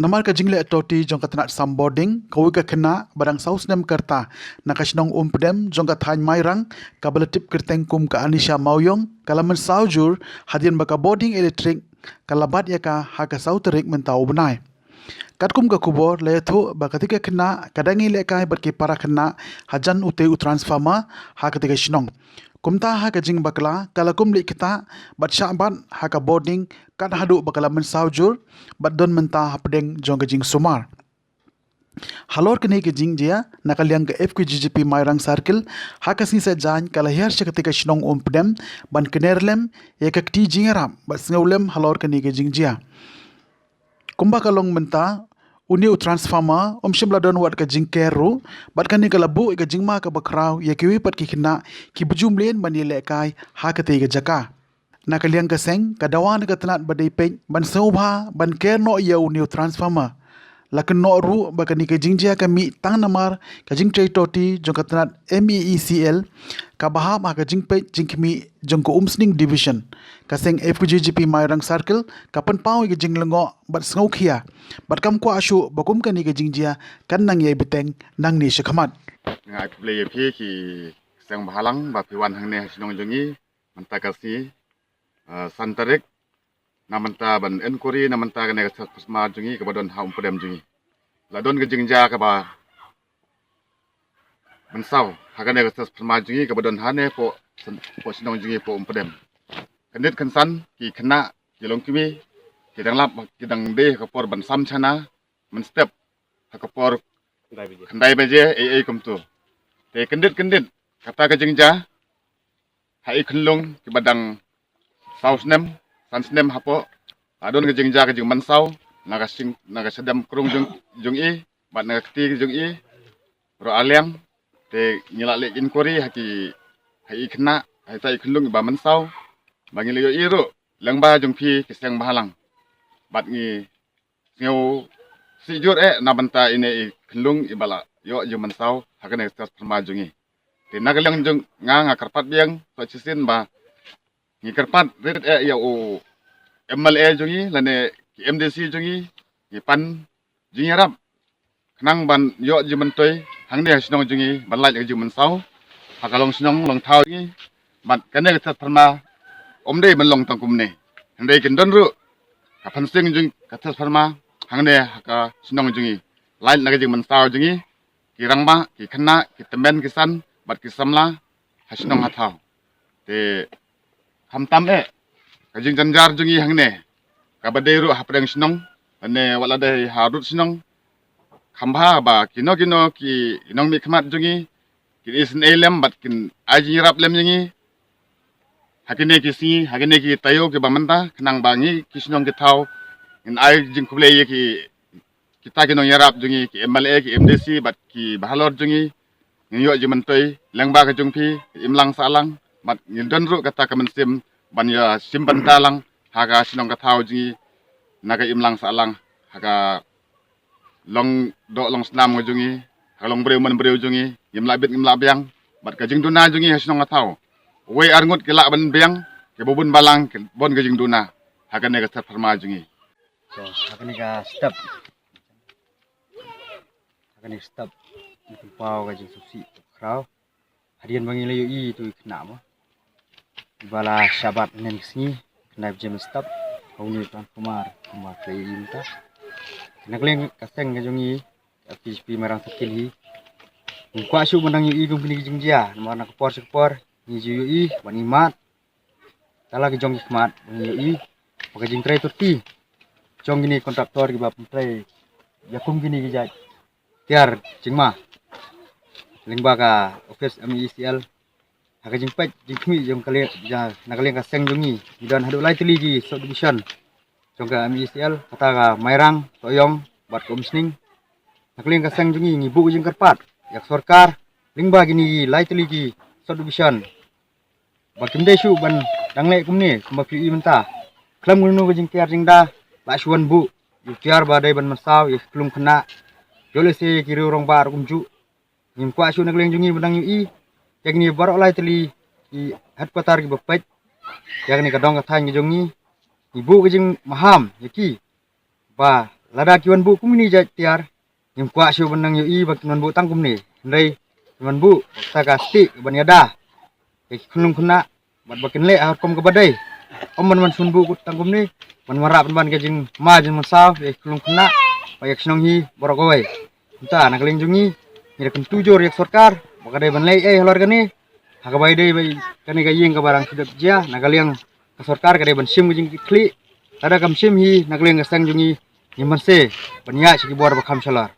Namar ka jingle toti jong ka tanat samboding kawi ka kena barang saus nem kerta nakasnong umpdem jong ka thain mairang kabalatip kerteng kum ka anisha mauyong kalaman saujur hadian baka boarding electric kalabat ya ka haka sauterik mentau benai. Katkum ka kubor leto bakatika kena kadangi lekai berki para kena hajan ute u transformer hakatika shnong. Kumta haka jing bakla kalakum li kita bat syabat haka boarding kat hadu bakala mensaujur bat don menta hapdeng jong ka jing sumar. Halor kene ke jing jia nakaliang ke FQGGP Mairang Circle haka sisa jan kala hiar shakatika shnong umpdem ban kenerlem yakakti jingaram bat sngaulem halor kene ke jing jia. Kumba kalong menta uni u transformer shimla don wat ka jing keru bat kani kala bu ka jingma ka bakrau ya kiwi pat ki khina ki bujumlen ban yele kai ha ka te ga jaka nakaliang ka seng ka dawan ka tanat badai pe ban sobha ban ker no ya uni u transformer lakan no ru ba kani ka jingjia ka mi tang namar ka jing trei toti jong ka tanat MEECL ka baham ka jing pe jing kimi jong ko umsning division ka seng FQGGP Mairang Circle ka pan pau ka jing lengo bat sngau khia bat kam ko ashu bakum kani ka jingjia kan nang ye biteng nang ni shakhamat ngai play phi ki sang bahalang ba piwan hang ne sinong jongi manta kasi santarik namanta ban enkori namanta ka ne ka pusma jongi ka badon ha umpdem jongi ladon ka jingja ka ba mansau haga ne ka pusma jongi ka badon ha ne po sinong jongi po umpdem kanit kansan ki khna ki longkimi ki danglap ki dang de ka por ban sam chana man step ka por khandai beje ai kumtu te kendit kata ka jingja hai khunlung ki badang sausnem sansnem hapo adon ka jingja ka jing mansau naga sedam krung jung i bat naga kti jung i ro alyang te nyila le inkori haki hai khna hai tai khunlung ba mansau bangi le i ro langba jung phi ki seng bahalang bat ngi ngeu si jur na banta ine khunlung ibala yo ju mansau hakane stas pharma jungi te nagalang jung nga karpat biang so chisin ba ngi karpat red ya o MLA jungi lane ki MDC jungi ngi pan jungi rap khnang ban yo ju mantoi hangne sinong jungi balai ju mansau hakalong sinong long thau ngi bat kane stas pharma omde ban long tangkum ne hande kin don ru ka phansing jung ka stas pharma hangne haka sinong jungi lain naga ju mansau jungi ki rangba ki khna ki temen ki san bat ki samla hasinong hathau te hamtam ka jing janjar jungi hangne ka baderu hapdeng sinong ane wala dai harut sinong khambha ba kino ki inong mi khmat jungi ki isin elem bat kin aji rap lem jungi hakine ki si hakine ki tayo ki bamanta khnang bangi ki sinong ki thau in ai jing khuble ye ki kita kino yarap jungi ki MLA ki MDC bat ki bahalor jungi ngiyo jimantoi langba ka jungpi imlang salang bat ngindon ru kata ka mensim ban ya simban talang haga sinong ka thau jungi naga imlang salang haga long do long snam jungi halong breu jungi imla bit imla biang bat ka jing duna jungi sinong ka thau we arngut ki la ban biang ke bobun balang ke bon ka jing duna haga ne ka tar pharma jungi so haga ne ka step kani stop itu pau gaji susi krau harian bangi layu i tu kena mo bala sabat nen sini kena jam stop kau ni tuan kumar play inta nak leng kaseng ngajongi PHP Mairang Circle hi ku asu menang i gum kini jingjia mana kepor ni ju i bani mat kala ki jong mat ni i pakai jing trai turti jong gini kontraktor ki bap trai yakum gini ki jai tiar jingma lingba ka office MEECL haka jingpet jingmi jong kale ja nakaleng ka seng jungi dan hadu lai tili gi subdivision jong ka MEECL kata ka Mairang toyong bat komsning nakaleng ka seng jungi ngibu jing karpat yak sarkar lingba gini lai tili gi subdivision bakim desu ban dangle kumni kumba pi menta klam ngunu jing tiar jingda la suan bu yu tiar badai ban masaw yu klum khna jole se kiri rong bar kumju nim kwa su nagleng jungi benang ui yakni barok lai teli ki headquarter ki bapet yakni kadong ka thang jungi ibu ke jing maham yaki ba lada kiwan bu kumini jat tiar yang kuat siu benang yo i bak kiwan bu tang kumni ndai kiwan bu takasti ban yada ke kunung kuna bat bakin le har kom ke badai om man sun bu kut tang kumni man marap ban ke jing ma jing man saw ke kunung kuna payak sinong hi borokoi entah nak linjungi ni kan tujur yak sarkar bakadai ban le halor kani hakabai dai bai kani ka yeng ka barang sidap jia nakaliang ka sarkar kadai ban sim jing kli ada kam sim hi nakaliang ka sang jungi Nyaman se, banyak segi buat bakam salar.